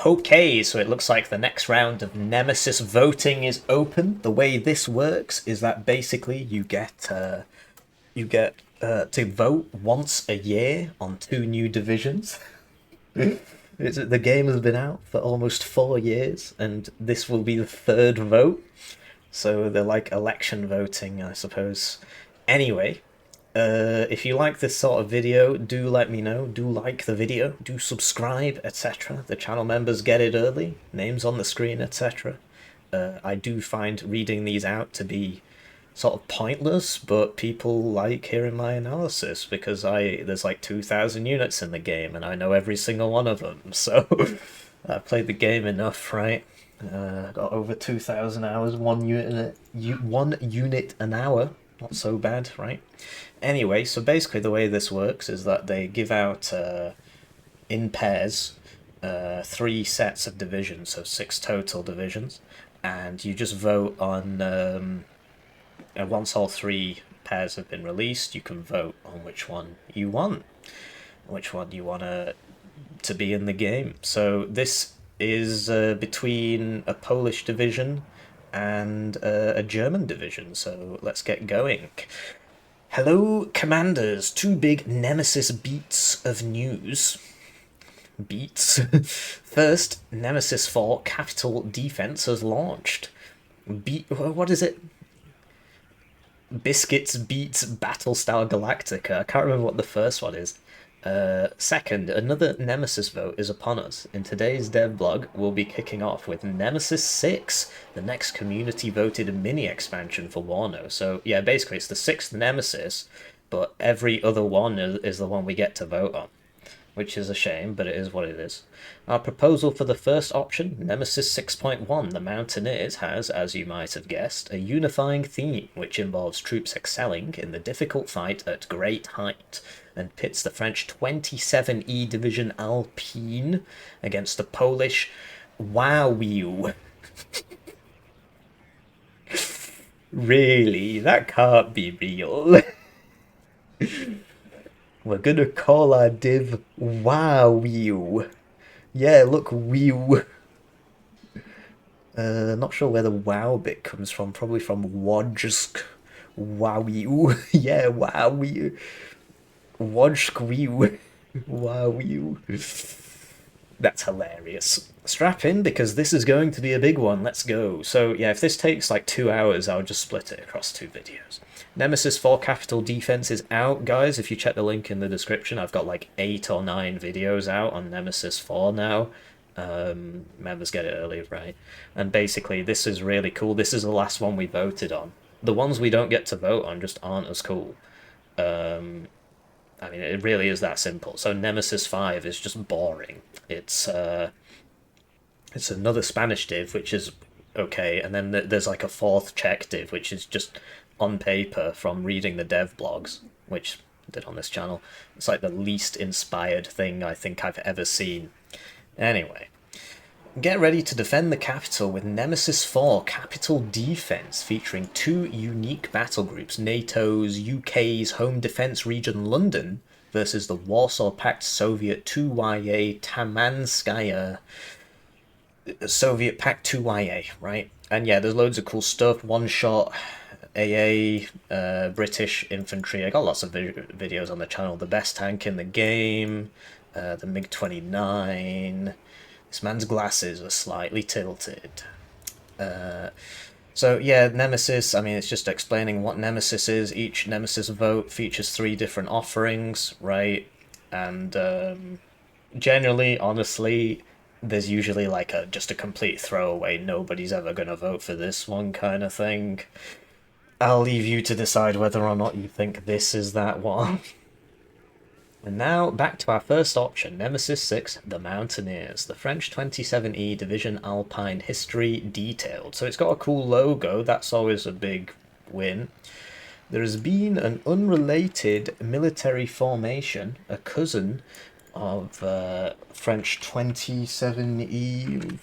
Okay, so it looks like the next round of Nemesis voting is open. The way this works is that basically you get to vote once a year on two new divisions. The game has been out for almost 4 years, and this will be the third vote. So they're like election voting, I suppose. Anyway, if you like this sort of video, do let me know. Do like the video, do subscribe, etc. The channel members get it early, names on the screen, etc. I do find reading these out to be sort of pointless, but people like hearing my analysis because there's like 2,000 units in the game and I know every single one of them. So I've played the game enough, right? Got over 2,000 hours, one unit an hour. Not so bad, right? Anyway, so basically the way this works is that they give out in pairs 3 sets of divisions, so 6 total divisions, and you just vote on. Once all 3 pairs have been released, you can vote on which one you want, to be in the game. So this is between a Polish division and a German division, so let's get going. Hello, commanders. 2 big Nemesis beats of news. Beats. First, Nemesis 4 Capital Defense has launched. What is it? Biscuits beats Battlestar Galactica. I can't remember what the first one is. Second, another Nemesis vote is upon us. In today's devblog, we'll be kicking off with Nemesis 6, the next community-voted mini-expansion for Warno. So, yeah, basically it's the 6th Nemesis, but every other one is the one we get to vote on, which is a shame, but it is what it is. Our proposal for the first option, Nemesis 6.1, The Mountaineers, has, as you might have guessed, a unifying theme which involves troops excelling in the difficult fight at great height, and pits the French 27E Division Alpine against the Polish Wowiu. Really? That can't be real. We're gonna call our div Wowiu. Yeah, look, Whew. Not sure where the wow bit comes from. Probably from Wodsk. Wowiu. Yeah, Wowiu. Wodsk. Wowiu. That's hilarious. Strap in because this is going to be a big one. Let's go. So yeah, if this takes like 2 hours, I'll just split it across 2 videos. Nemesis 4 Capital Defense is out, guys. If you check the link in the description, I've got like 8 or 9 videos out on Nemesis 4 now. Members get it early, right? And basically, this is really cool. This is the last one we voted on. The ones we don't get to vote on just aren't as cool. I mean, it really is that simple. So Nemesis 5 is just boring. It's another Spanish div, which is okay, and then there's like a 4th Czech div, which is just on paper from reading the dev blogs, which I did on this channel. It's like the least inspired thing I think I've ever seen. Anyway, get ready to defend the capital with Nemesis 4 Capital Defense, featuring 2 unique battle groups, NATO's UK's Home Defense Region London versus the Warsaw Pact Soviet 2YA Tamanskaya. Soviet Pact 2YA, right? And yeah, there's loads of cool stuff. One-shot AA, British infantry. I got lots of videos on the channel. The best tank in the game, the MiG-29. This man's glasses are slightly tilted. So yeah, Nemesis, I mean, it's just explaining what Nemesis is. Each Nemesis vote features 3 different offerings, right? And generally, honestly, there's usually like just a complete throwaway, nobody's ever gonna vote for this one kind of thing. I'll leave you to decide whether or not you think this is that one. And now, back to our first option, Nemesis 6, The Mountaineers, the French 27E Division Alpine history detailed. So it's got a cool logo, that's always a big win. There has been an unrelated military formation, a cousin of French 27E...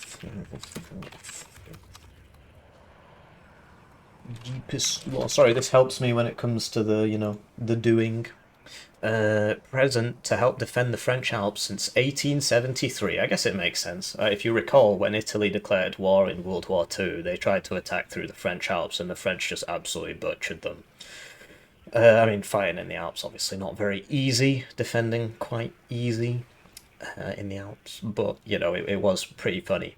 Sorry, this helps me when it comes to the, the doing. Present to help defend the French Alps since 1873. I guess it makes sense. If you recall, when Italy declared war in World War II, they tried to attack through the French Alps, and the French just absolutely butchered them. I mean, fighting in the Alps, obviously not very easy, defending quite easy in the Alps, but, you know, it was pretty funny.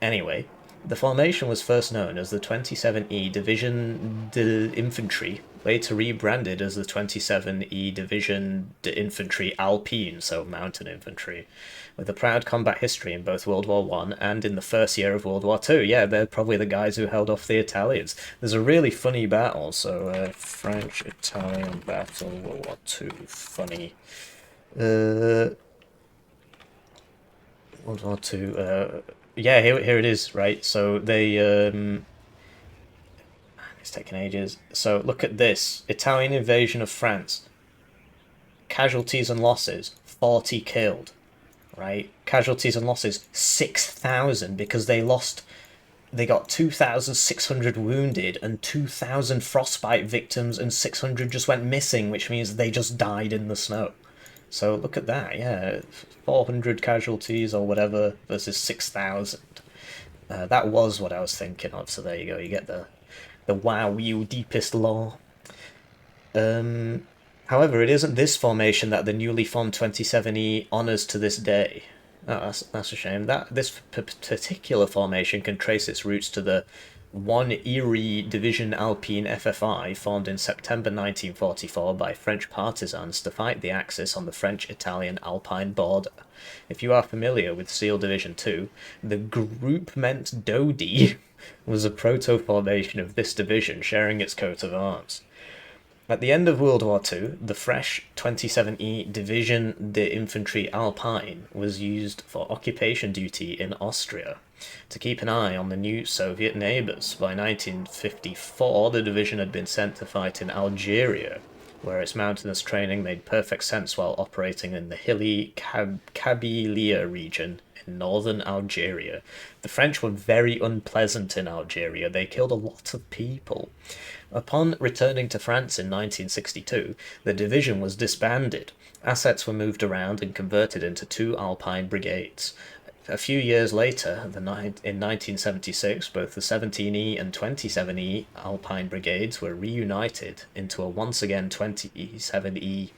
Anyway, the formation was first known as the 27E Division d'Infantry, later rebranded as the 27E Division d'Infantry Alpine, so mountain infantry, with a proud combat history in both World War One and in the first year of World War Two. Yeah, they're probably the guys who held off the Italians. There's a really funny battle, so French-Italian battle, World War Two, funny. World War Two, yeah, here it is, right? So it's taken ages. So look at this. Italian invasion of France. Casualties and losses, 40 killed, right? Casualties and losses, 6,000 because they got 2,600 wounded and 2,000 frostbite victims and 600 just went missing, which means they just died in the snow. So look at that, yeah, 400 casualties or whatever versus 6,000. That was what I was thinking of. So there you go. You get the wow you deepest lore. However, it isn't this formation that the newly formed 27E honors to this day. Oh, that's a shame. That this particular formation can trace its roots to the 1 Erie Division Alpine FFI formed in September 1944 by French partisans to fight the Axis on the French-Italian Alpine border. If you are familiar with SEAL Division 2, the groupement Dodi was a proto-formation of this division sharing its coat of arms. At the end of World War II, the fresh 27E Division d'Infanterie Alpine was used for occupation duty in Austria to keep an eye on the new Soviet neighbours. By 1954, the division had been sent to fight in Algeria, where its mountainous training made perfect sense while operating in the hilly Kabylia region in northern Algeria. The French were very unpleasant in Algeria. They killed a lot of people. Upon returning to France in 1962, the division was disbanded. Assets were moved around and converted into two Alpine brigades. A few years later, in 1976, both the 17E and 27E Alpine brigades were reunited into a once again 27E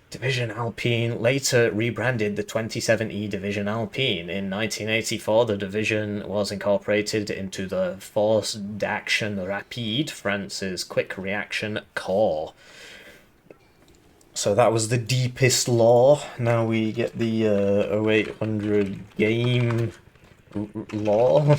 Division Alpine, later rebranded the 27E Division Alpine. In 1984, the division was incorporated into the Force d'Action Rapide, France's Quick Reaction Corps. So that was the deepest lore. Now we get the 0800 game lore.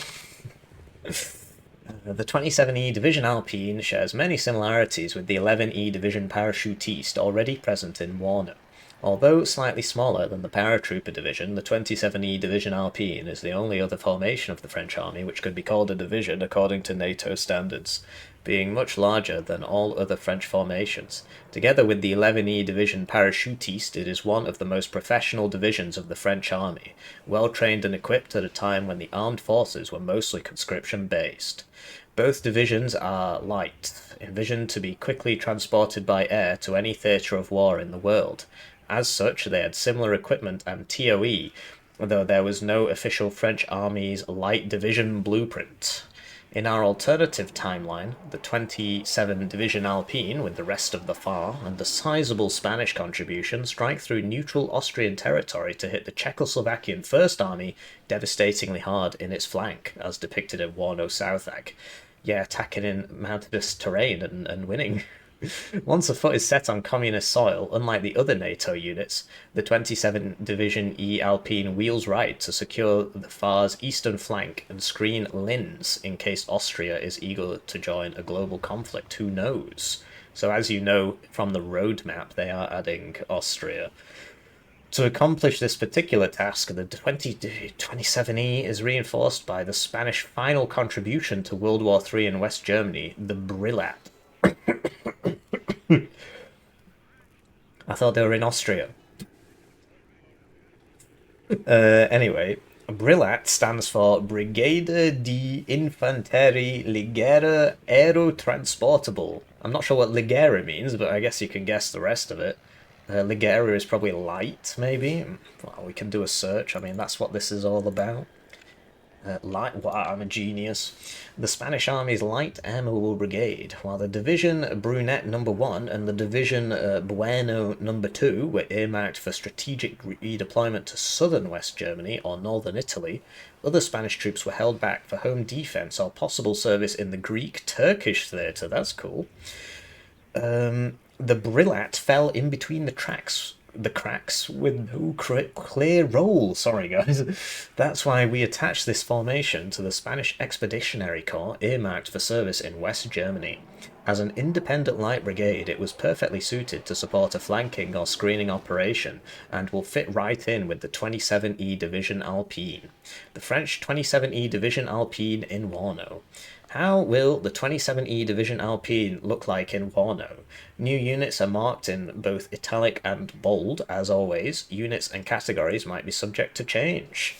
The 27E Division Alpine shares many similarities with the 11E Division Parachutiste already present in Warno. Although slightly smaller than the Paratrooper Division, the 27E Division Alpine is the only other formation of the French army which could be called a division according to NATO standards, being much larger than all other French formations. Together with the 11E Division Parachutiste, it is one of the most professional divisions of the French army, well trained and equipped at a time when the armed forces were mostly conscription-based. Both divisions are light, envisioned to be quickly transported by air to any theatre of war in the world. As such, they had similar equipment and TOE, though there was no official French Army's light division blueprint. In our alternative timeline, the 27 Division Alpine, with the rest of the FAR, and a sizable Spanish contribution, strike through neutral Austrian territory to hit the Czechoslovakian First Army devastatingly hard in its flank, as depicted in Warno Southag. Yeah, attacking in mountainous terrain and winning. Once a foot is set on communist soil, unlike the other NATO units, the 27 Division E Alpine wheels right to secure the FAR's eastern flank and screen Linz in case Austria is eager to join a global conflict. Who knows? So as you know from the roadmap, they are adding Austria. To accomplish this particular task, the 27E is reinforced by the Spanish final contribution to World War III in West Germany, the Brillat. I thought they were in Austria. Anyway, BRILAT stands for Brigada di Infanteri Leggera Aerotransportable. I'm not sure what Leggera means, but I guess you can guess the rest of it. Leggera is probably light, maybe. Well, we can do a search. I mean, that's what this is all about. Wow, I'm a genius. The Spanish Army's Light Air Mobile Brigade, while the Division Brunet Number 1 and the Division Bueno Number 2 were earmarked for strategic redeployment to southern West Germany or northern Italy, other Spanish troops were held back for home defense or possible service in the Greek-Turkish theatre. That's cool. The Brillat fell in between the cracks with no clear role. Sorry, guys. That's why we attached this formation to the Spanish Expeditionary Corps earmarked for service in West Germany. As an independent light brigade, it was perfectly suited to support a flanking or screening operation and will fit right in with the 27E Division Alpine. The French 27E Division Alpine in Warno. How will the 27E Division Alpine look like in Warno? New units are marked in both italic and bold, as always. Units and categories might be subject to change.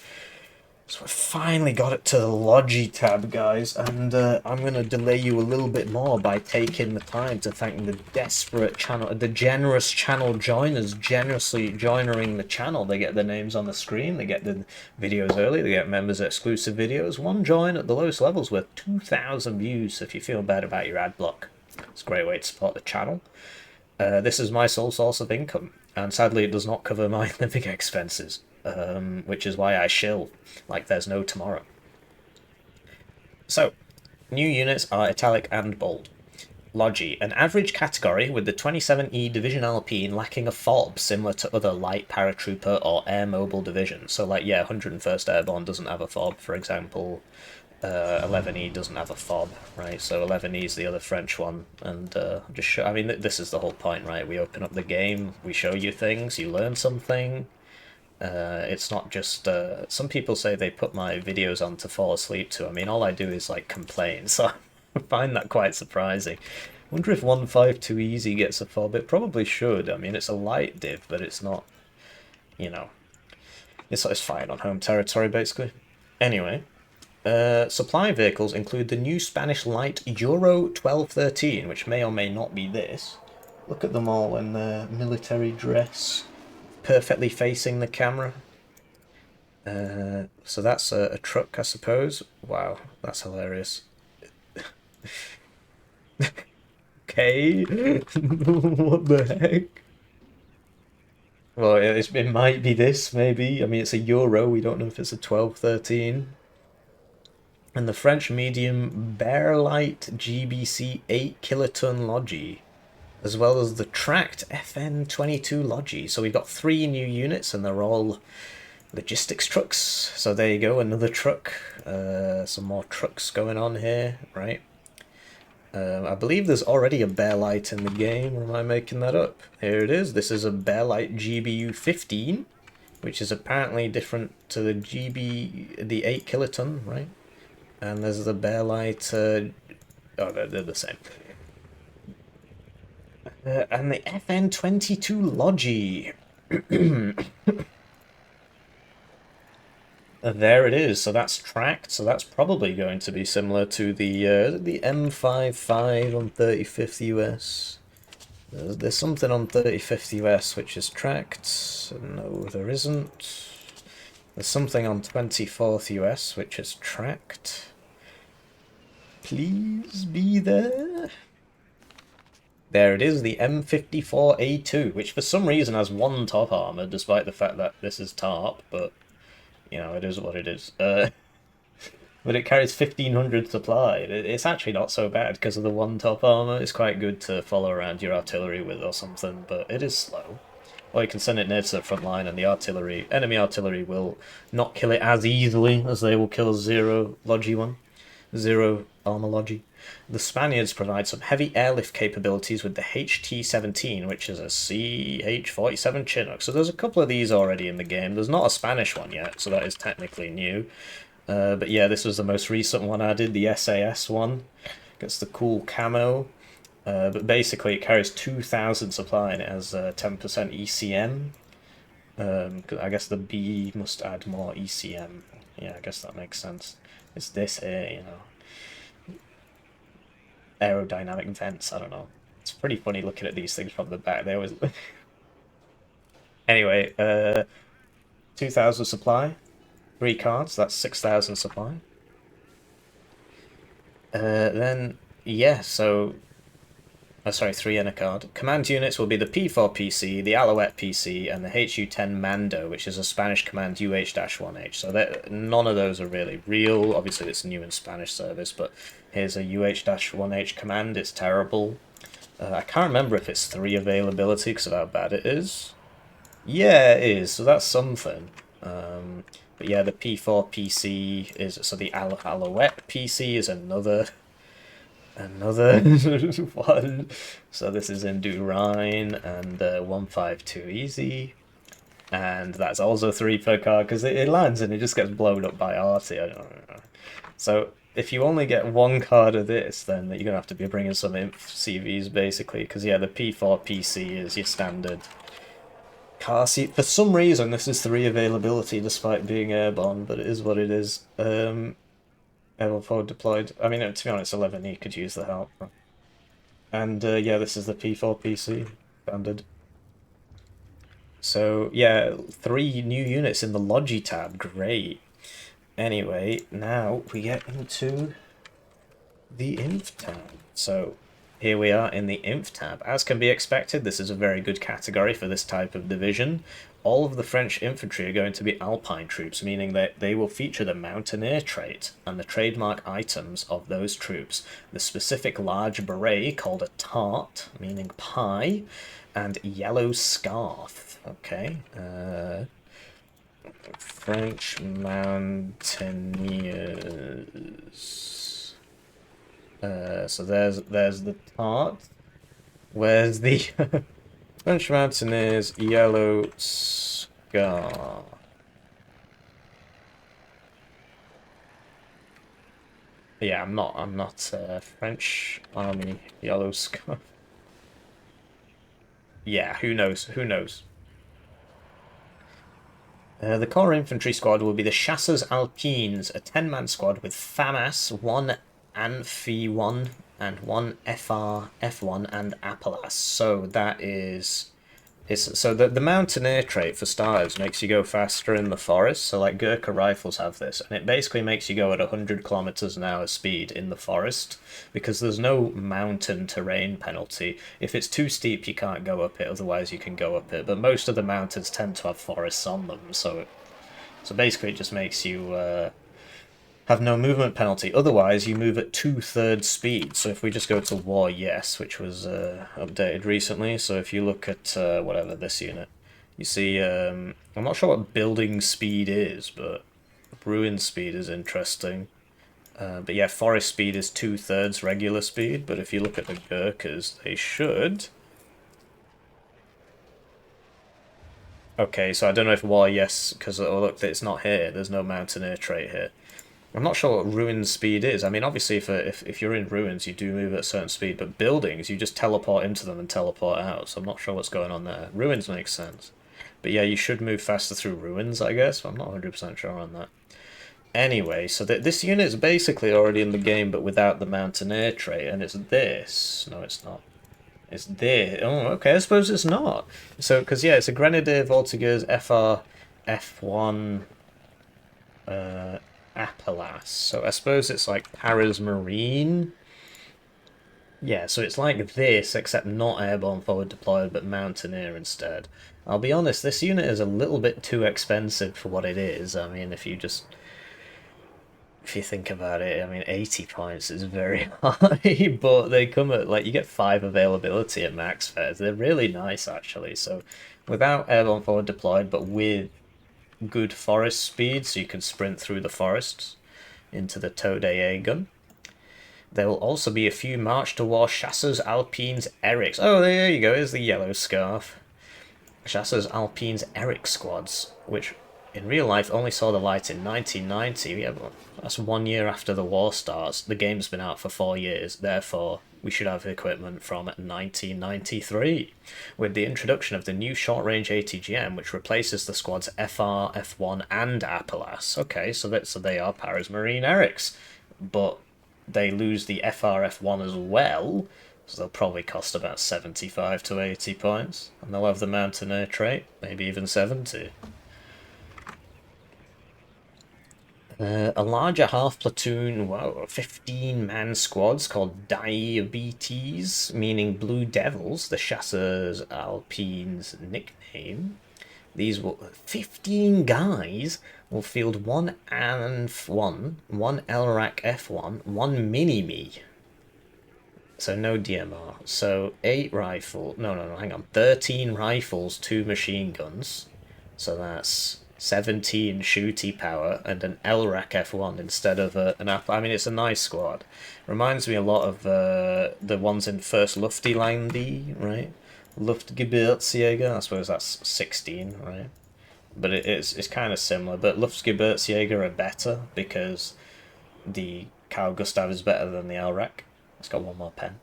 So I finally got it to the Logi tab, guys, and I'm going to delay you a little bit more by taking the time to thank the generous channel joiners, generously joining the channel. They get their names on the screen, they get the videos early, they get members exclusive videos. One join at the lowest levels with 2,000 views, so if you feel bad about your ad block, it's a great way to support the channel. This is my sole source of income, and sadly it does not cover my living expenses. Which is why I shill like there's no tomorrow. So, new units are italic and bold. Logi, an average category with the 27E Division Alpine lacking a fob similar to other light paratrooper or air mobile divisions. So like, yeah, 101st Airborne doesn't have a fob, for example. 11E doesn't have a fob, right? So 11E is the other French one, and just show, I mean, this is the whole point, right? We open up the game, we show you things, you learn something. It's not just, some people say they put my videos on to fall asleep to. I mean, all I do is, like, complain, so I find that quite surprising. I wonder if 152 Easy gets a fob. It probably should. I mean, it's a light div, but it's not, you know, it's fine on home territory, basically. Anyway, supply vehicles include the new Spanish light Euro 1213, which may or may not be this. Look at them all in their military dress, perfectly facing the camera. So that's a truck, I suppose. Wow, that's hilarious. Okay, what the heck? Well, it might be this, maybe. I mean, it's a Euro, we don't know if it's a 1213. And the French medium Bearlight GBC 8 kiloton Logi, as well as the tracked FN22 Logi. So we've got 3 new units, and they're all logistics trucks. So there you go, another truck. Some more trucks going on here, right? I believe there's already a Bearlight in the game, or am I making that up? Here it is. This is a Bearlight GBU 15, which is apparently different to the the 8 kiloton, right? And there's the Bearlight, oh, they're the same. And the FN22 Logi. There it is. So that's tracked. So that's probably going to be similar to the M55 on 35th US. There's something on 35th US which is tracked. No, there isn't. There's something on 24th US which is tracked. Please be there. There it is, the M54A2, which for some reason has 1 top armor, despite the fact that this is TARP, but, you know, it is what it is. But it carries 1500 supply. It's actually not so bad because of the 1 top armor. It's quite good to follow around your artillery with or something, but it is slow. Or you can send it near to the front line, and the enemy artillery will not kill it as easily as they will kill 0 Logi 1. 0 armor Logi. The Spaniards provide some heavy airlift capabilities with the HT-17, which is a CH-47 Chinook. So there's a couple of these already in the game. There's not a Spanish one yet, so that is technically new. But yeah, this was the most recent one added, the SAS one. Gets the cool camo. But basically it carries 2,000 supply and it has 10% ECM. I guess the B must add more ECM. Yeah, I guess that makes sense. It's this here, you know. Aerodynamic vents, I don't know. It's pretty funny looking at these things from the back. They always... Anyway, 2,000 supply. 3 cards, that's 6,000 supply. Then, yeah, so... Oh, sorry, 3 in a card. Command units will be the P4PC, the Alouette PC, and the HU-10 Mando, which is a Spanish command UH-1H. So none of those are really real. Obviously, it's new in Spanish service, but here's a UH-1H command. It's terrible. I can't remember if it's 3 availability because of how bad it is. Yeah, it is, so that's something. But yeah, the P4PC is... So the Alouette PC is another one. So this is in Durine and 152 easy. And that's also 3 per card because it lands and it just gets blown up by Artie. I don't know. So if you only get 1 card of this, then you're going to have to be bringing some Inf CVs basically. Because yeah, the P4 PC is your standard car seat. For some reason, this is 3 availability despite being airborne, but it is what it is. Airborne forward deployed. I mean, to be honest, 11E could use the help. And yeah, this is the P4 PC standard. So yeah, 3 new units in the Logi tab. Great. Anyway, now we get into the Inf tab. So here we are in the Inf tab. As can be expected, this is a very good category for this type of division. All of the French infantry are going to be Alpine troops, meaning that they will feature the Mountaineer trait and the trademark items of those troops. The specific large beret called a tart, meaning pie, and yellow scarf. Okay. French Mountaineers. So there's the tart. Where's the French Mountaineers yellow scar? Yeah, I'm not French Army yellow scar. Yeah, who knows? Who knows? The core infantry squad will be the Chasseurs Alpines, a 10-man squad with FAMAS, 1 Amphi 1, and 1 FR F1 and Appalachian. So that is... So the Mountaineer trait, for starters, makes you go faster in the forest. So like Gurkha rifles have this, and it basically makes you go at 100 kilometers an hour speed in the forest because there's no mountain terrain penalty. If it's too steep, you can't go up it. Otherwise, you can go up it. But most of the mountains tend to have forests on them, so basically it just makes you have no movement penalty. Otherwise, you move at 2/3 speed. So if we just go to War Yes, which was updated recently, so if you look at whatever this unit, you see, I'm not sure what building speed is, but ruin speed is interesting. But yeah, forest speed is 2/3 regular speed, but if you look at the Gurkhas, they should... Okay, so I don't know if War Yes, because oh, look, it's not here, there's no Mountaineer trait here. I'm not sure what ruin speed is. I mean, obviously, if you're in ruins, you do move at a certain speed, but buildings, you just teleport into them and teleport out, so I'm not sure what's going on there. Ruins makes sense. But yeah, you should move faster through ruins, I guess. I'm not 100% sure on that. Anyway, so this unit is basically already in the game, but without the Mountaineer trait, and it's this. No, it's not. It's this. Oh, okay, I suppose it's not. So, because, yeah, it's a Grenadier Voltigeurs FR F1... Appalachian. So I suppose it's like Paris Marine. Yeah, so it's like this, except not airborne forward deployed, but Mountaineer instead. I'll be honest, this unit is a little bit too expensive for what it is. I mean, if you think about it, I mean, 80 points is very high, but they come at, like, you get 5 availability at max fares. They're really nice, actually. So without airborne forward deployed, but with good forest speed, so you can sprint through the forests into the Tode gun. There will also be a few March to War Chasseurs Alpines Erics. Oh, there you go, here's the yellow scarf. Chasseurs Alpines Eric squads, which in real life only saw the light in 1990. Yeah, but that's 1 year after the war starts. The game's been out for 4 years, therefore we should have equipment from 1993, with the introduction of the new short-range ATGM, which replaces the squad's FR, F1, and Appalachian. Okay, so they are Paris Marine Erics, but they lose the FR, F1 as well, so they'll probably cost about 75 to 80 points, and they'll have the Mountaineer trait, maybe even 70. A larger half platoon, 15-man squads called Diabetes, meaning Blue Devils, the Chasseurs Alpines nickname. These will 15 guys will field one ANF1, one LRAC F1, one Mini-Me. So no DMR. So 8 rifle. No, hang on. 13 rifles, 2 machine guns. So that's 17 shooty power and an LRAC F1 instead of an Apple. I mean, it's a nice squad. Reminds me a lot of the ones in First Luftlande, right? Luftgebirgsjäger, I suppose that's 16, right? But it's kind of similar. But Luftgebirgsjäger are better because the Carl Gustav is better than the LRAC. It's got one more pen.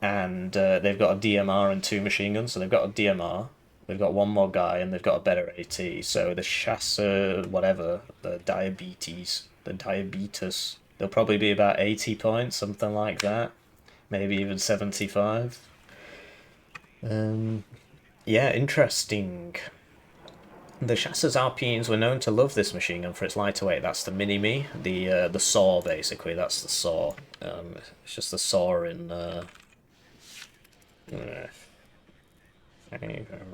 And they've got a DMR and 2 machine guns, so they've got a DMR. They've got one more guy, and they've got a better AT. So the Chasseur, whatever, the Diabetes, they'll probably be about 80 points, something like that. Maybe even 75. Yeah, interesting. The Chasseurs Alpines were known to love this machine gun for its lighter weight. That's the Mini-Me, the saw, basically. That's the saw. It's just the saw in...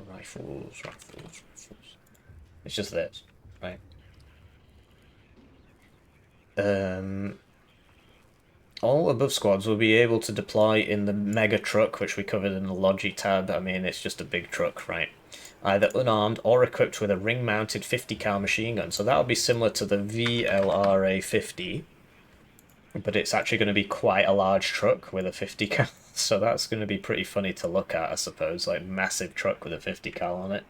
rifles. It's just this, right? All above squads will be able to deploy in the mega truck, which we covered in the Logi tab. I mean, it's just a big truck, right? Either unarmed or equipped with a ring-mounted 50 cal machine gun. So that'll be similar to the VLRA 50, but it's actually going to be quite a large truck with a 50 cal. So that's going to be pretty funny to look at, I suppose. Like, massive truck with a 50 cal on it.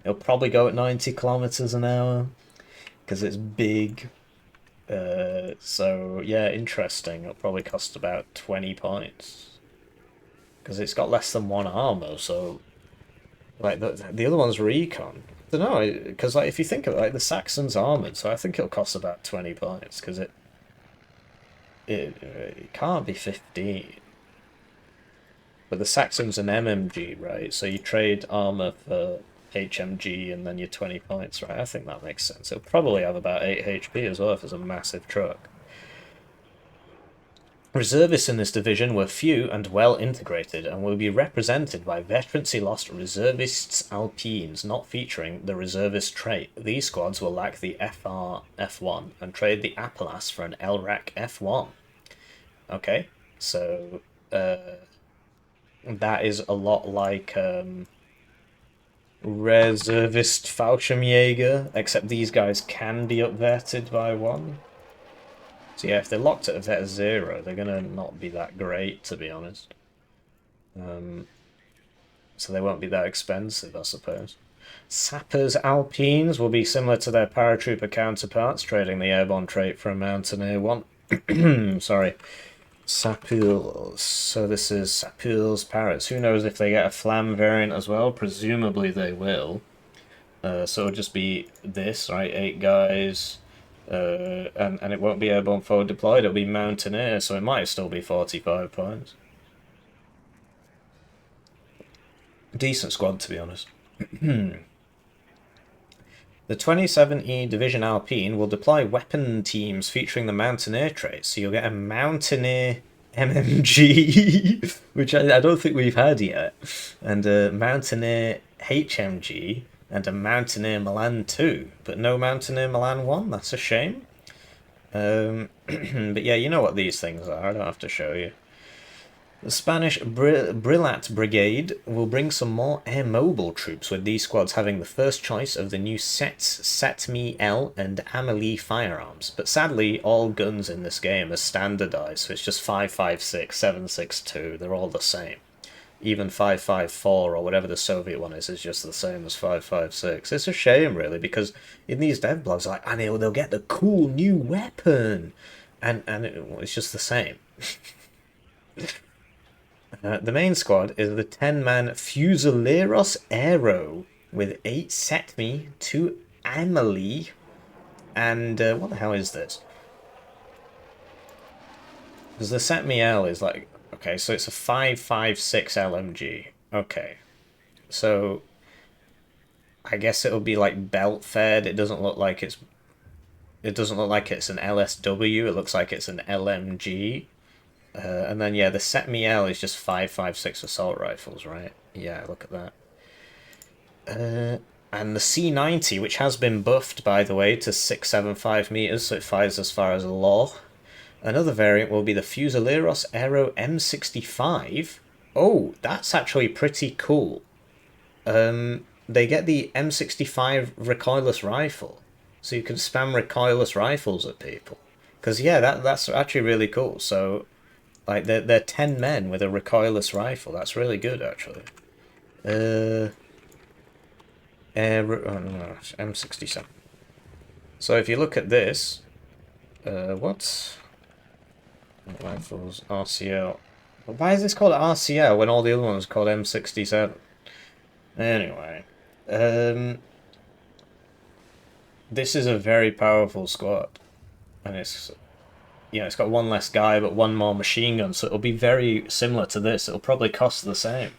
It'll probably go at 90 kilometers an hour because it's big. So yeah, interesting. It'll probably cost about 20 points because it's got less than 1 armor. So like the other one's Recon. I don't know, because like if you think of it, like the Saxon's armored, so I think it'll cost about 20 points because it can't be 15. But the Saxon's an MMG, right? So you trade armor for HMG and then your 20 points, right? I think that makes sense. It'll probably have about 8 HP as well if it's a massive truck. Reservists in this division were few and well integrated and will be represented by veterancy lost reservists Alpines, not featuring the reservist trait. These squads will lack the FR F1 and trade the Appalachian for an LRAC F1. Okay, so that is a lot like Reservist Fallschirmjäger, except these guys can be upvetted by 1. So yeah, if they're locked at a vet 0, they're going to not be that great, to be honest. So they won't be that expensive, I suppose. Sappers Alpines will be similar to their paratrooper counterparts, trading the airborne trait for a Mountaineer 1. Sorry. Sappers. So this is Sappers Parrots. Who knows if they get a Flam variant as well? Presumably they will. So it'll just be this, right? 8 guys. And it won't be airborne forward deployed, it'll be Mountaineer, so it might still be 45 points. Decent squad, to be honest. The 27E Division Alpine will deploy weapon teams featuring the Mountaineer trait, so you'll get a Mountaineer MMG, which I don't think we've had yet, and a Mountaineer HMG, and a Mountaineer Milan 2, but no Mountaineer Milan 1, that's a shame. But yeah, you know what these things are, I don't have to show you. The Spanish Brillat Brigade will bring some more air-mobile troops, with these squads having the first choice of the new Setmi L and Amelie firearms. But sadly, all guns in this game are standardized, so it's just 5.56, 7.62, they're all the same. even 5.5.4 or whatever the Soviet one is just the same as 5.5.6. It's a shame, really, because in these devblogs, like, and they'll get the cool new weapon, and it's just the same. The main squad is the 10-man Fusileros Aero with 8 Setmi, 2 Amelie, and what the hell is this? Because the Setmi L is like, okay, so it's a 5.5.6 LMG. Okay, so I guess it'll be like belt fed. It doesn't look like it's an LSW. It looks like it's an LMG. And then yeah, the Setmi L is just 5.5.6 assault rifles, right? Yeah, look at that. And the C90, which has been buffed, by the way, to 675 meters, so it fires as far as law. Another variant will be the Fusileros Aero M65. Oh, that's actually pretty cool. They get the M65 recoilless rifle, so you can spam recoilless rifles at people. Because yeah, that's actually really cool. So like they're 10 men with a recoilless rifle. That's really good, actually. M67. So if you look at this, what rifles RCL? Why is this called RCL when all the other ones are called M67? Anyway, this is a very powerful squad, and it's got one less guy but one more machine gun, so it'll be very similar to this. It'll probably cost the same,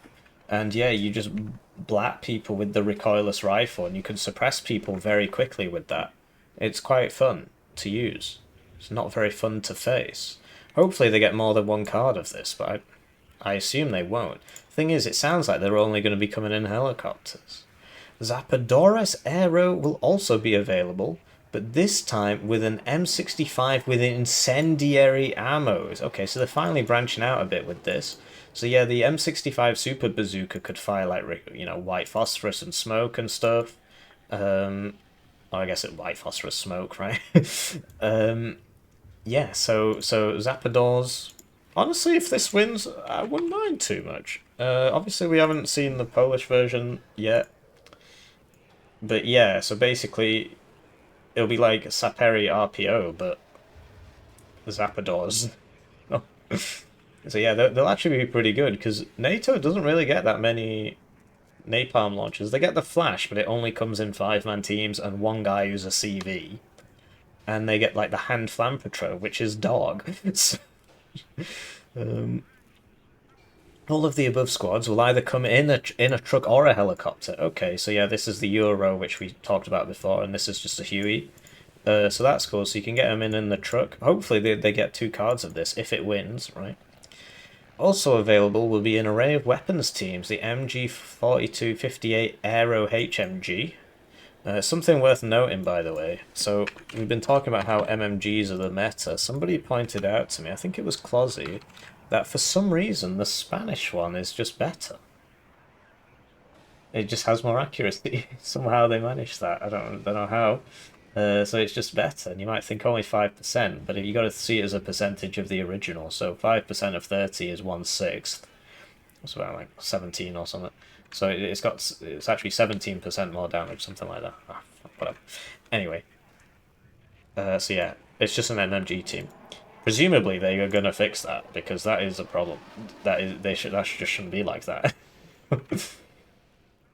and yeah, you just blat people with the recoilless rifle, and you can suppress people very quickly with that. It's quite fun to use. It's not very fun to face. Hopefully they get more than one card of this, but I assume they won't. Thing is, it sounds like they're only going to be coming in helicopters. Zappadores Aero will also be available, but this time with an M65 with incendiary ammos. Okay, so they're finally branching out a bit with this. So yeah, the M65 Super Bazooka could fire like, white phosphorus and smoke and stuff. I guess it's white phosphorus smoke, right? Yeah, so Zappadores. Honestly, if this wins, I wouldn't mind too much. Obviously, we haven't seen the Polish version yet. But yeah, so basically, it'll be like Saperi RPO, but Zappadores. Oh. So yeah, they'll actually be pretty good, because NATO doesn't really get that many napalm launchers. They get the Flash, but it only comes in 5-man teams and one guy who's a CV. And they get like the Hand Flammethrone, which is dog. All of the above squads will either come in a truck or a helicopter. Okay, so yeah, this is the Euro, which we talked about before, and this is just a Huey. So that's cool, so you can get them in the truck. Hopefully they get 2 cards of this, if it wins, right? Also available will be an array of weapons teams, the MG4258 Aero HMG. Something worth noting, by the way. So, we've been talking about how MMGs are the meta. Somebody pointed out to me, I think it was Clozzy, that for some reason the Spanish one is just better. It just has more accuracy. Somehow they managed that. I don't know how. So it's just better, and you might think only 5%, but you got to see it as a percentage of the original. So 5% of 30 is 1/6. It's about like 17 or something. So it's actually 17% more damage, something like that. Whatever. Anyway, so yeah, it's just an MMG team. Presumably they are gonna fix that, because that is a problem. That just shouldn't be like that.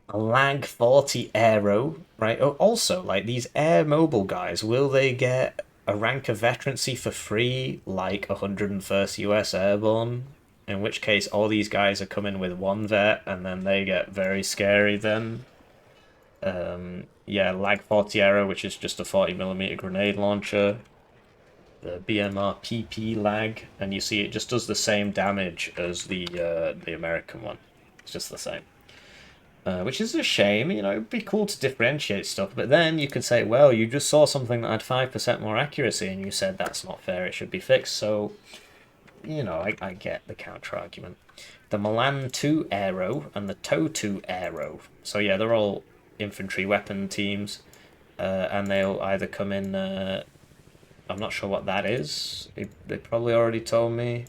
A Lag 40 Aero, right? Oh, also, like these air mobile guys, will they get a rank of veterancy for free, like 101st US Airborne? In which case, all these guys are coming with 1 vet, and then they get very scary then. Yeah, Lag 40 Aero, which is just a 40mm grenade launcher. The BMR PP Lag, and you see it just does the same damage as the American one. It's just the same. Which is a shame, it'd be cool to differentiate stuff, but then you could say, well, you just saw something that had 5% more accuracy, and you said that's not fair, it should be fixed, so... I get the counter-argument. The Milan 2 Aero and the TOW 2 Aero. So yeah, they're all infantry weapon teams. And they'll either come in... I'm not sure what that is. They probably already told me.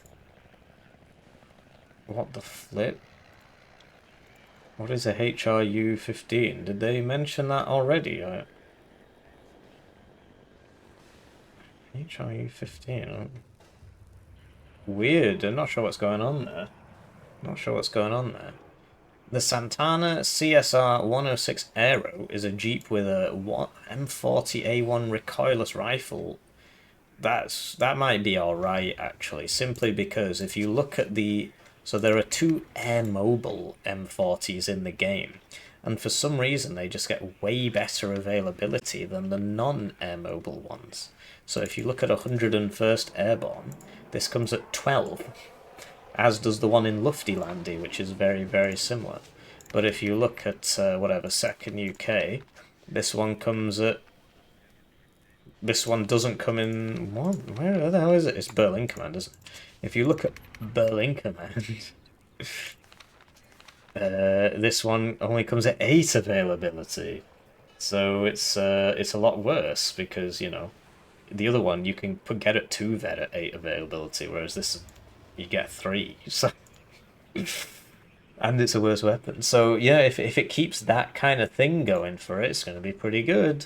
What the flip? What is a HRU-15? Did they mention that already? HRU-15. Weird. I'm not sure what's going on there. Not sure what's going on there. The Santana CSR 106 Aero is a Jeep with a M40A1 recoilless rifle. That might be alright, actually, simply because if you look at the... So there are two air mobile M40s in the game, and for some reason they just get way better availability than the non-air mobile ones. So if you look at 101st Airborne, this comes at 12, as does the one in Luftilandi, which is very, very similar. But if you look at, whatever, 2nd UK, this one comes at... This one doesn't come in... What? Where the hell is it? It's Berlin Command, isn't it? If you look at Berlin Command... this one only comes at 8 availability. So it's a lot worse, because, you know, the other one you can get at 2 vet at 8 availability, whereas this... you get 3, so... and it's a worse weapon. So, yeah, if it keeps that kind of thing going for it, it's going to be pretty good.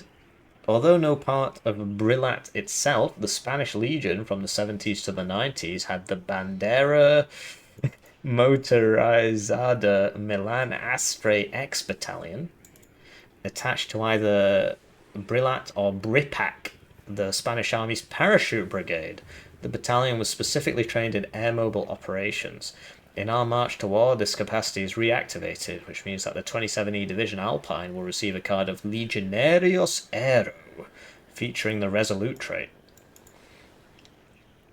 Although no part of Brillat itself, the Spanish Legion from the 70s to the 90s had the Bandera Motorizada Milan Astre X Battalion, attached to either Brillat or Bripac, the Spanish Army's parachute brigade. The battalion was specifically trained in air mobile operations. In our march to war, this capacity is reactivated, which means that the 27E Division Alpine will receive a card of Legionarios Aero, featuring the Resolute trait.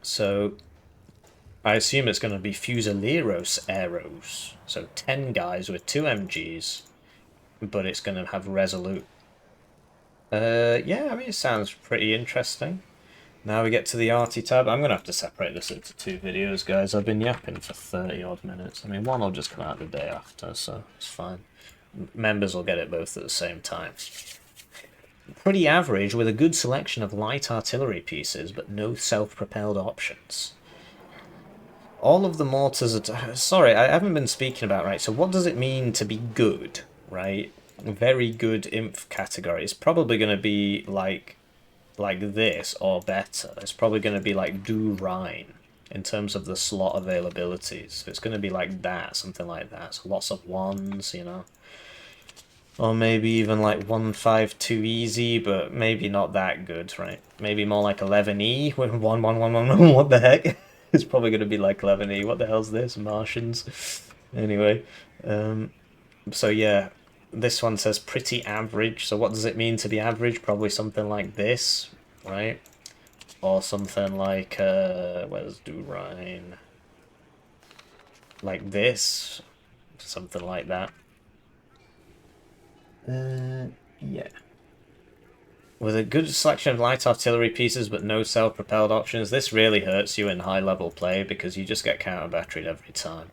So, I assume it's going to be Fusileros Aeros. So 10 guys with 2 MGs, but it's going to have Resolute. Yeah, I mean, it sounds pretty interesting. Now we get to the arty tab. I'm going to have to separate this into 2 videos, guys. I've been yapping for 30 odd minutes. I mean, one will just come out the day after, so it's fine. Members will get it both at the same time. Pretty average, with a good selection of light artillery pieces, but no self-propelled options. All of the mortars are... Sorry, I haven't been speaking about, right, so what does it mean to be good, right? Very good inf category. It's probably going to be like this or better. It's probably going to be like Do Rhine in terms of the slot availabilities. So it's going to be like that, something like that. So lots of ones, you know. Or maybe even like 152 easy, but maybe not that good, right? Maybe more like 11E with 11111. What the heck? It's probably going to be like 11E. What the hell's this? Martians. Anyway, so yeah. This one says pretty average, so what does it mean to be average? Probably something like this, right? Or something like, where's Do Rhine? Like this. Something like that. Yeah. With a good selection of light artillery pieces but no self-propelled options, this really hurts you in high-level play because you just get counter-batteried every time.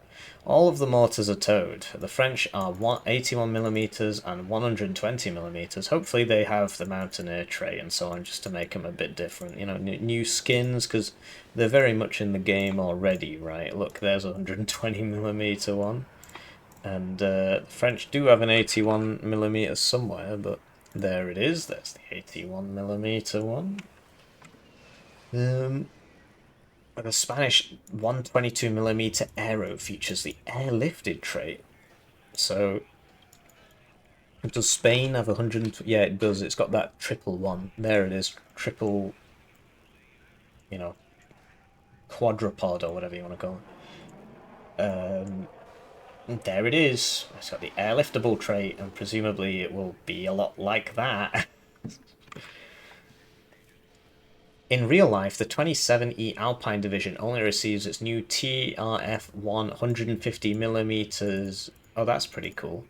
All of the mortars are towed. The French are 81mm and 120mm. Hopefully they have the Mountaineer trait and so on just to make them a bit different. You know, new skins, because they're very much in the game already, right? Look, there's a 120mm one. And the French do have an 81mm somewhere, but there it is. That's the 81mm one. The Spanish 122mm Aero features the airlifted trait. So, does Spain have 100? Yeah, it does. It's got that triple one. There it is. Triple, you know, quadrupod or whatever you want to call it. There it is. It's got the airliftable trait, and presumably it will be a lot like that. In real life, the 27E Alpine Division only receives its new TRF 150mm. Oh, that's pretty cool.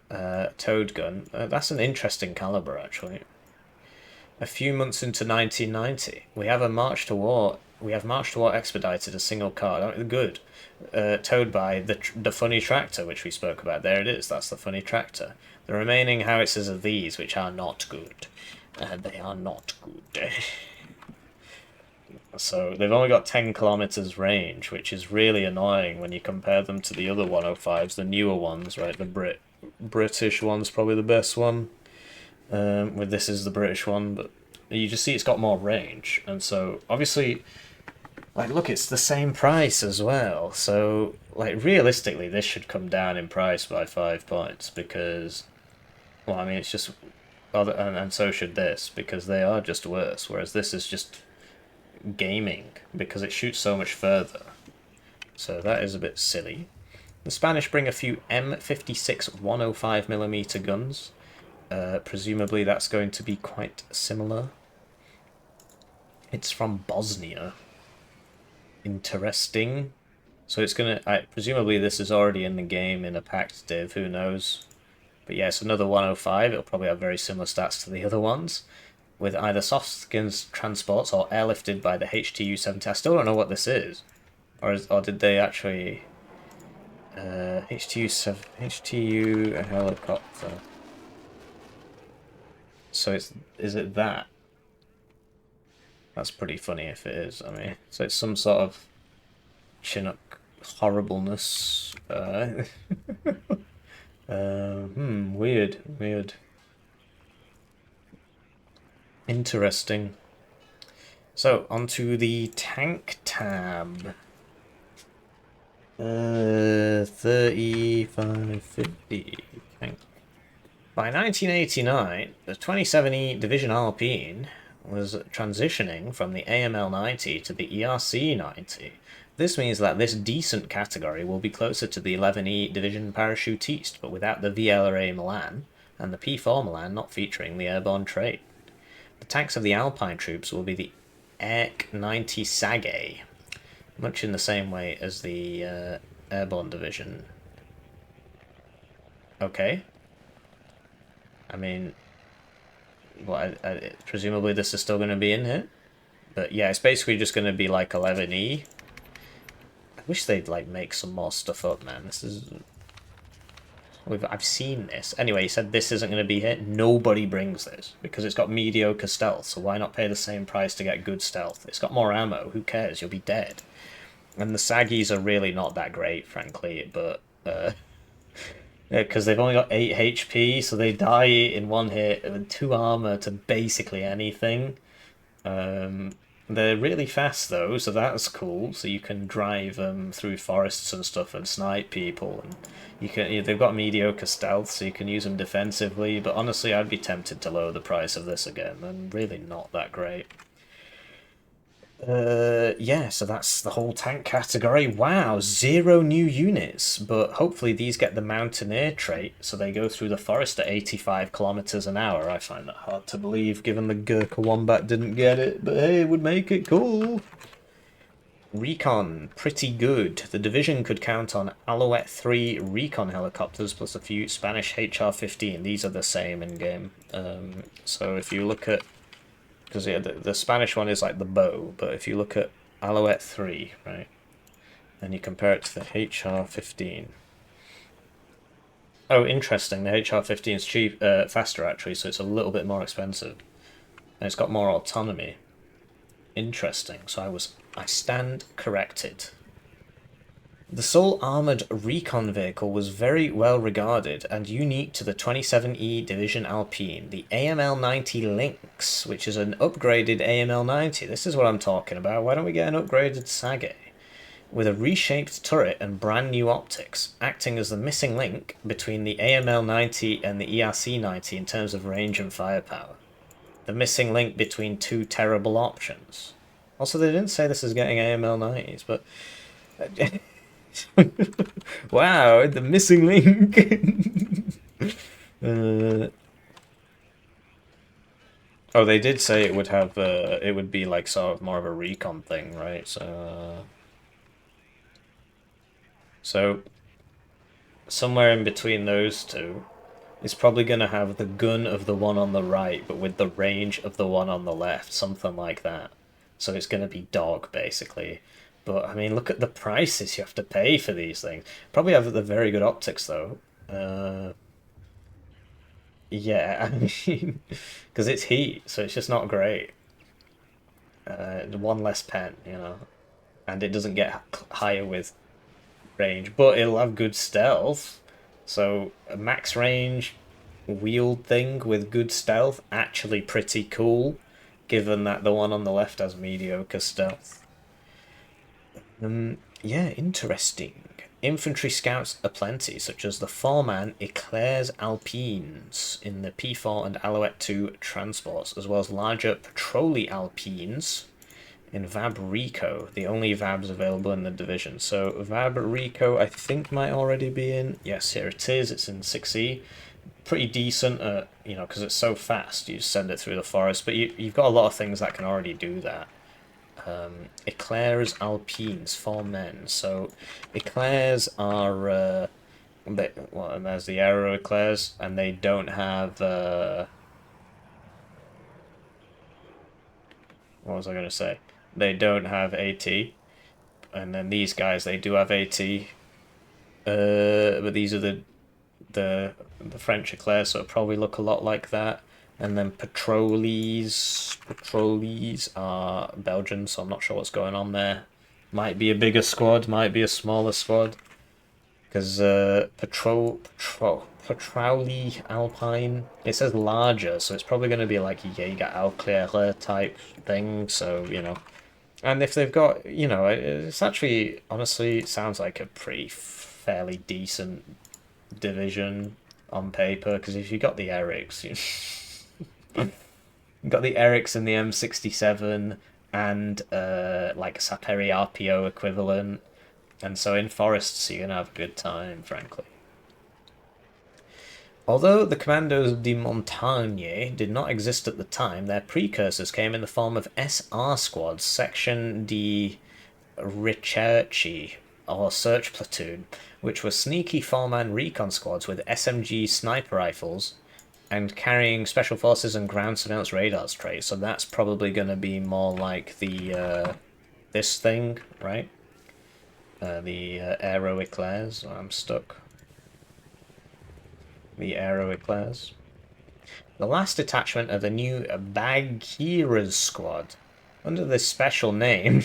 Towed gun. That's an interesting caliber, actually. A few months into 1990, we have March to War expedited, a single card. Good. Towed by the funny tractor, which we spoke about. There it is. That's the funny tractor. The remaining howitzers are these, which are not good. They are not good. So they've only got 10 kilometers range, which is really annoying when you compare them to the other 105s, the newer ones, right? The Brit British one's probably the best one. With this is the British one, but you just see it's got more range, and so obviously, like, look, it's the same price as well. So, like, realistically, this should come down in price by 5 points because, well, I mean, it's just, and so should this because they are just worse. Whereas this is just gaming because it shoots so much further. So that is a bit silly. The Spanish bring a few M56 105mm guns. Presumably that's going to be quite similar. It's from Bosnia. Interesting. So it's gonna... presumably this is already in the game in a packed div, who knows. But yeah, it's another 105. It'll probably have very similar stats to the other ones. With either soft skins transports or airlifted by the HTU-70. I still don't know what this is. Or did they actually... HTU a helicopter. So is it that? That's pretty funny if it is. I mean, so it's some sort of Chinook horribleness. Weird. Interesting. So, onto the tank tab. 3550 tank. By 1989, the 27E Division Alpine was transitioning from the AML-90 to the ERC-90. This means that this decent category will be closer to the 11E Division Parachutiste, but without the VLRA Milan, and the P4 Milan not featuring the airborne trait. The tanks of the Alpine troops will be the ERC-90 Sage, much in the same way as the airborne division. Okay. I mean, well, presumably this is still going to be in here. But yeah, it's basically just going to be like 11E. I wish they'd like make some more stuff up, man. This is... I've seen this. Anyway, he said this isn't going to be here. Nobody brings this because it's got mediocre stealth. So why not pay the same price to get good stealth? It's got more ammo. Who cares? You'll be dead. And the Saggies are really not that great, frankly. But because they've only got 8 HP, so they die in one hit with 2 armor to basically anything. They're really fast though, so that's cool. So you can drive through forests and stuff and snipe people, and you can. They've got mediocre stealth, so you can use them defensively. But honestly, I'd be tempted to lower the price of this again. They're really not that great. Yeah, so that's the whole tank category. Wow, 0 new units, but hopefully these get the Mountaineer trait, so they go through the forest at 85 kilometers an hour. I find that hard to believe, given the Gurkha Wombat didn't get it, but hey, it would make it cool. Recon, pretty good. The division could count on Alouette 3 Recon helicopters plus a few Spanish HR-15. These are the same in-game. So if you look at... Because yeah, the Spanish one is like the bow, but if you look at Alouette 3, right, and you compare it to the HR-15. Oh, interesting, the HR-15 is faster actually, so it's a little bit more expensive. And it's got more autonomy. Interesting, so I stand corrected. The sole armoured recon vehicle was very well regarded and unique to the 27E Division Alpine, the AML-90 Lynx, which is an upgraded AML-90. This is what I'm talking about. Why don't we get an upgraded Sage? With a reshaped turret and brand new optics, acting as the missing link between the AML-90 and the ERC-90 in terms of range and firepower. The missing link between 2 terrible options. Also, they didn't say this is getting AML-90s, but... Wow, the missing link. Oh, they did say it would have it would be like sort of more of a recon thing, right? So somewhere in between those two, it's probably going to have the gun of the one on the right, but with the range of the one on the left, something like that. So it's going to be dog, basically. But, I mean, look at the prices you have to pay for these things. Probably have the very good optics, though. Yeah, I mean, because it's heat, so it's just not great. One less pen, you know. And it doesn't get higher with range, but it'll have good stealth. So a max range wheeled thing with good stealth, actually pretty cool, given that the one on the left has mediocre stealth. Yeah, interesting. Infantry scouts aplenty, such as the 4-man Eclairs Alpines in the P4 and Alouette 2 transports, as well as larger Patrolly Alpines in Vab Rico, the only Vabs available in the division. So Vab Rico, I think, might already be in. Yes, here it is. It's in 6E. Pretty decent, you know, because it's so fast. You just send it through the forest, but you've got a lot of things that can already do that. Eclairs Alpines, 4 men. So Eclairs are well, and there's the Aero Eclairs, and they don't have what was I going to say? They don't have AT, and then these guys they do have AT. But these are the French Eclairs, so it probably look a lot like that. And then Patrollies are Belgian, so I'm not sure what's going on there. Might be a bigger squad, might be a smaller squad. Because Patrolli Alpine, it says larger, so it's probably going to be like a Jaeger Alclair type thing, so, you know. And if they've got, you know, it's actually, honestly, it sounds like a pretty fairly decent division on paper, because if you've got the Erics, you've got the Erics and the M67 and like a Saperi RPO equivalent, and so in forests you're gonna have a good time, frankly. Although the Commandos de Montagne did not exist at the time, their precursors came in the form of SR squads, Section de Ricerci, or Search Platoon, which were sneaky 4-man recon squads with SMG sniper rifles and carrying special forces and ground surveillance radars trays. So that's probably going to be more like the this thing, right? The Aero Eclairs. I'm stuck. The Aero Eclairs. The last detachment of the new Bagheera's squad, under this special name,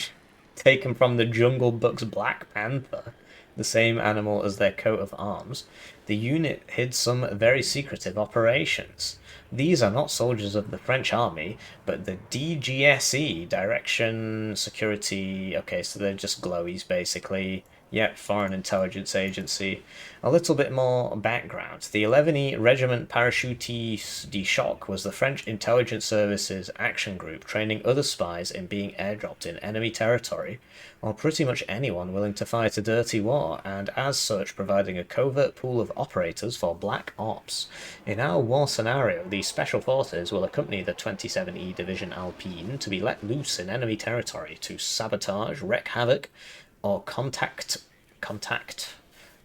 taken from the Jungle Book's Black Panther, the same animal as their coat of arms, the unit hid some very secretive operations. These are not soldiers of the French army, but the DGSE, Direction Security. Okay, so they're just glowies, basically. Yep, Foreign Intelligence Agency. A little bit more background. The 11E Regiment Parachutes de Choc was the French Intelligence Service's action group, training other spies in being airdropped in enemy territory, or pretty much anyone willing to fight a dirty war, and as such providing a covert pool of operators for black ops. In our war scenario, these special forces will accompany the 27E Division Alpine to be let loose in enemy territory to sabotage, wreak havoc, or contact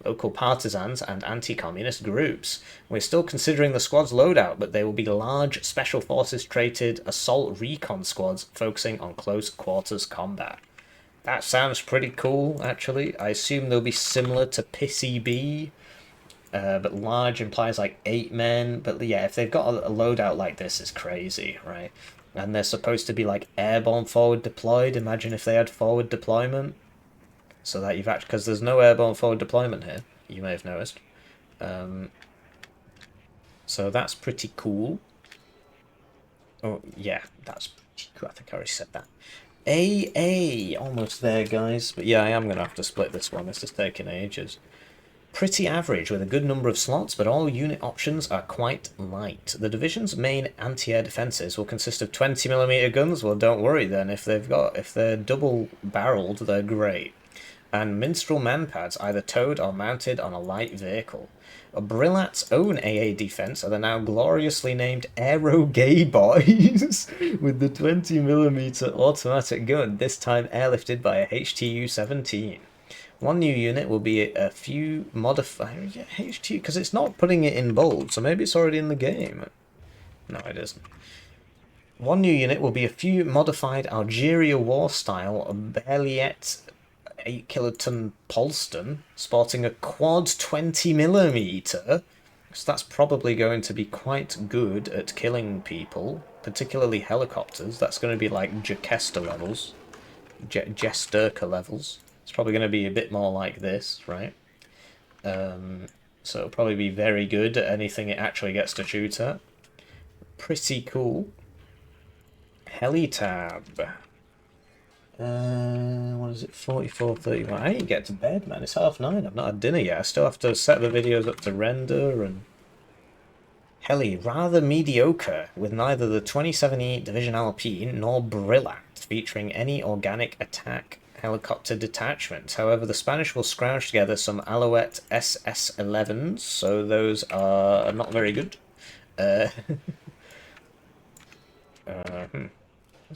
local partisans and anti-communist groups. We're still considering the squad's loadout, but they will be large special forces traded assault recon squads focusing on close quarters combat. That sounds pretty cool, actually. I assume they'll be similar to Pissy B, but large implies like 8 men. But yeah, if they've got a loadout like this, it's crazy, right? And they're supposed to be like airborne forward deployed. Imagine if they had forward deployment. So that you've actually, because there's no airborne forward deployment here, you may have noticed. So that's pretty cool. Oh yeah, that's pretty cool. I think I already said that. AA, almost there, guys. But yeah, I am gonna have to split this one. This is taking ages. Pretty average with a good number of slots, but all unit options are quite light. The division's main anti-air defences will consist of 20mm guns. Well, don't worry then. If they're double-barreled, they're great. And minstrel manpads either towed or mounted on a light vehicle. Brillat's own AA defense are the now gloriously named Aero Gay Boys, with the 20mm automatic gun, this time airlifted by a HTU-17. One new unit will be a few modified HTU, because it's not putting it in bold, so maybe it's already in the game. No, it isn't. One new unit will be a few modified Algeria war-style Berliet 8 kiloton Polston, sporting a quad 20mm, so that's probably going to be quite good at killing people, particularly helicopters. That's going to be like Jester levels, Jesterka levels. It's probably going to be a bit more like this, right? so it'll probably be very good at anything it actually gets to shoot at. Pretty cool. Helitab. What is it? 44:31. I need to get to bed, man. It's 9:30. I've not had dinner yet. I still have to set the videos up to render and... Heli, rather mediocre, with neither the 27E Division Alpine nor Brillat featuring any organic attack helicopter detachments. However, the Spanish will scrounge together some Alouette SS-11s, so those are not very good. That's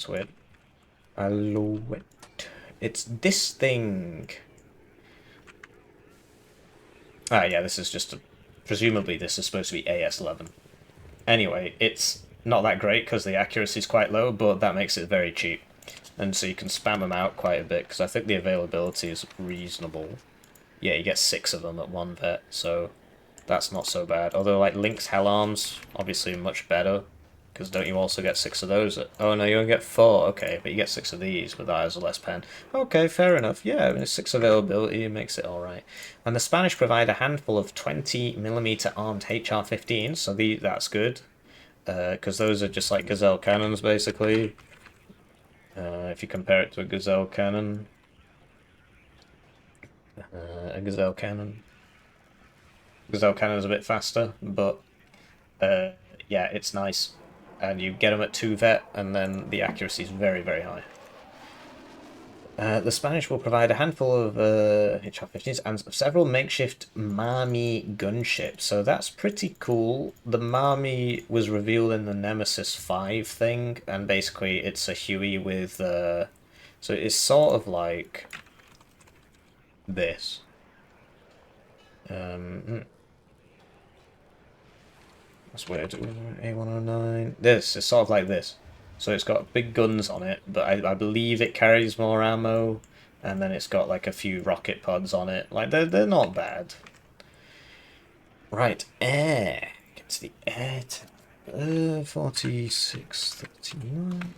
weird. Alouette. It's this thing. Ah, yeah, this is just a... Presumably this is supposed to be AS-11. Anyway, it's not that great because the accuracy is quite low, but that makes it very cheap. And so you can spam them out quite a bit, because I think the availability is reasonable. Yeah, you get 6 of them at one vet, so that's not so bad. Although, like, Lynx Hellarms, obviously much better, because don't you also get 6 of those? Oh, no, you only get 4, okay, but you get 6 of these with eyes or less pen. Okay, fair enough. Yeah, I mean, 6 availability makes it alright. And the Spanish provide a handful of 20mm armed HR-15s, so that's good. Because those are just like Gazelle cannons, basically. If you compare it to a Gazelle cannon. Gazelle cannon is a bit faster, but yeah, it's nice. And you get them at 2 vet, and then the accuracy is very, very high. The Spanish will provide a handful of HR-15s and several makeshift Marmy gunships, so that's pretty cool. The Marmy was revealed in the Nemesis 5 thing, and basically it's a Huey with... so it's sort of like this. That's weird. A109. This is sort of like this. So it's got big guns on it, but I believe it carries more ammo, and then it's got like a few rocket pods on it. Like they're not bad. Right, air. Get to the air. 4639.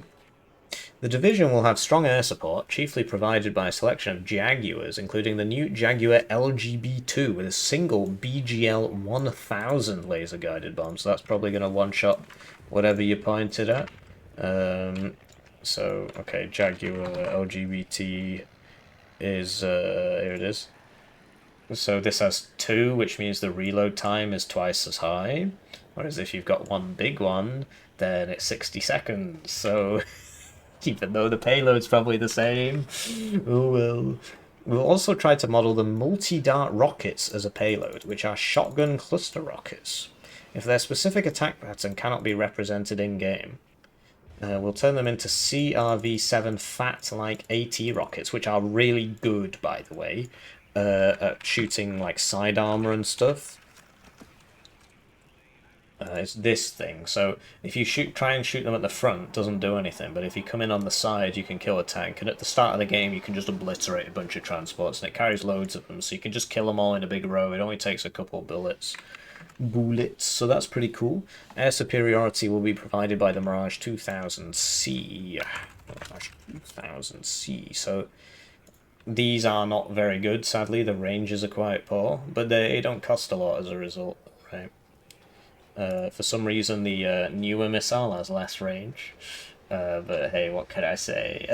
The division will have strong air support, chiefly provided by a selection of Jaguars, including the new Jaguar LGB-2 with a single BGL 1000 laser-guided bomb. So that's probably going to one-shot whatever you pointed at. So, okay, Jaguar LGBT is, here it is. So this has 2, which means the reload time is twice as high. Whereas if you've got one big one, then it's 60 seconds. So... even though the payload's probably the same. Oh well. We'll also try to model the multi-dart rockets as a payload, which are shotgun cluster rockets. If their specific attack pattern cannot be represented in-game, we'll turn them into CRV-7 fat-like AT rockets, which are really good, by the way, at shooting like side armor and stuff. It's this thing, so if you try and shoot them at the front, it doesn't do anything, but if you come in on the side, you can kill a tank, and at the start of the game, you can just obliterate a bunch of transports, and it carries loads of them, so you can just kill them all in a big row. It only takes a couple of bullets, so that's pretty cool. Air superiority will be provided by the Mirage 2000C. Mirage 2000C, so these are not very good, sadly. The ranges are quite poor, but they don't cost a lot as a result, right? For some reason, the newer missile has less range. But hey, what can I say?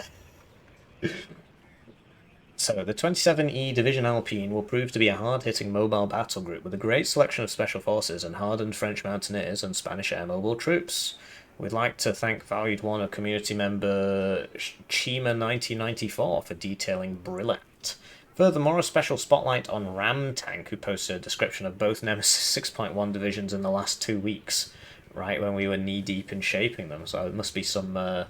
So, the 27E Division Alpine will prove to be a hard-hitting mobile battle group with a great selection of special forces and hardened French mountaineers and Spanish air mobile troops. We'd like to thank valued Warno community member Chima1994 for detailing Brillat. Furthermore, a special spotlight on Ram Tank, who posted a description of both Nemesis 6.1 divisions in the last 2 weeks, right when we were knee-deep in shaping them, so it must be some, well,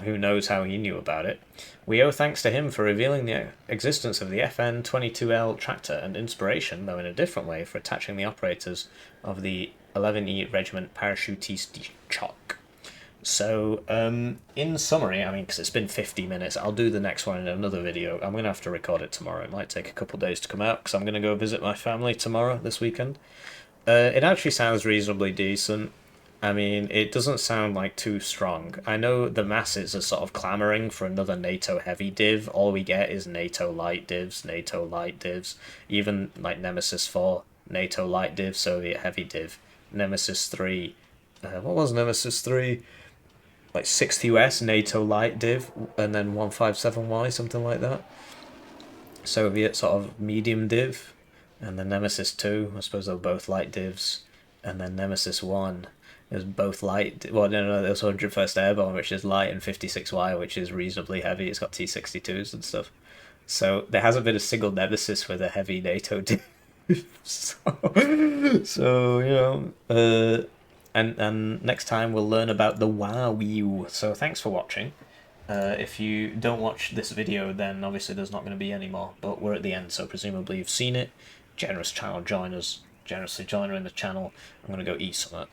who knows how he knew about it. We owe thanks to him for revealing the existence of the FN-22L tractor and inspiration, though in a different way, for attaching the operators of the 11E Regiment Parachutiste Choc. So, in summary, I mean, because it's been 50 minutes, I'll do the next one in another video. I'm going to have to record it tomorrow. It might take a couple days to come out, because I'm going to go visit my family tomorrow, this weekend. It actually sounds reasonably decent. I mean, it doesn't sound like too strong. I know the masses are sort of clamouring for another NATO heavy div. All we get is NATO light divs, NATO light divs. Even, like, Nemesis 4 NATO light div, Soviet heavy div. Nemesis 3, what was Nemesis 3? Like 60 US, NATO light div, and then 157Y, something like that. Soviet sort of medium div, and then Nemesis 2, I suppose they were both light divs, and then Nemesis 1 is both light. Well, no, there's 101st Airborne, which is light, and 56Y, which is reasonably heavy. It's got T-62s and stuff. So there hasn't been a single Nemesis with a heavy NATO div. So you know, and next time we'll learn about the WoW. So thanks for watching. If you don't watch this video, then obviously there's not going to be any more, but we're at the end, so presumably you've seen it. Generous channel joiners, generously join her in the channel. I'm going to go eat some.